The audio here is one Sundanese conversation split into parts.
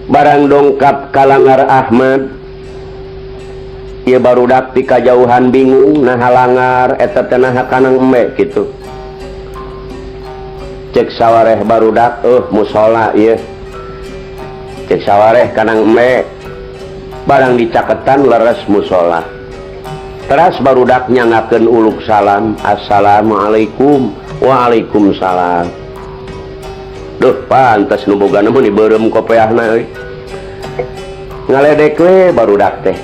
barang dongkap kalangar Ahmad ieu barudak ti kajauhan bingung nah halangar eta teh kanang embe kitu cek sawareh barudak musola ieu cek sawareh kanang embe barang dicaketan leres musola teras barudak nyangakeun uluk salam assalamualaikum waalaikumsalam duh pantes nu boga mun dibeureum kopeahna euy ngaledek we barudak teh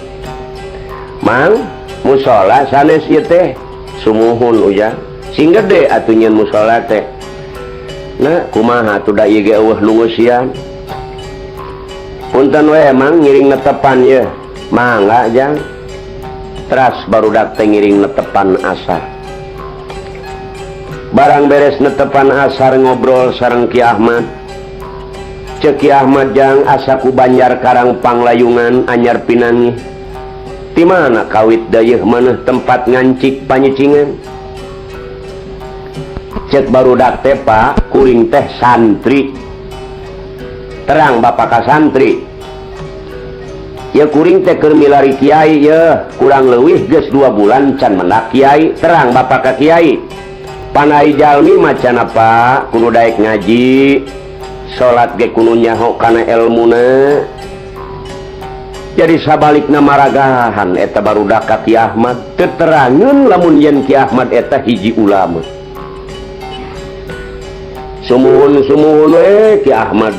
mang musola sanes ieu teh sumuhun ujang sing gede atuh nyeun musola teh nah kumaha atuh da ieu ge eueuh nu ngeusian punten we mang ngiring netepan ieu mangga jang teras barudak teh ngiring netepan asar barang beres netepan asar ngobrol sareng Ki Ahmad cek Ki Ahmad jang asa ku Banjar Karang Panglayungan anyar pinangi di mana kawit dayeuh maneh tempat ngancik panyicingan cek barudak teh Pak kuring teh santri terang bapak ka santri ya kuring teh keur milari kiai ya kurang leuwih geus 2 bulan can mendak kiai terang bapak ka kiai panai jalmi macan apa kudu daek ngaji salat ge kudu nyaho kana elmuna jadi sabalikna maragahan eta barudak ka Ki Ahmad teterangeun lamun yen Ki Ahmad eta hiji ulama sumuhun we Ki Ahmad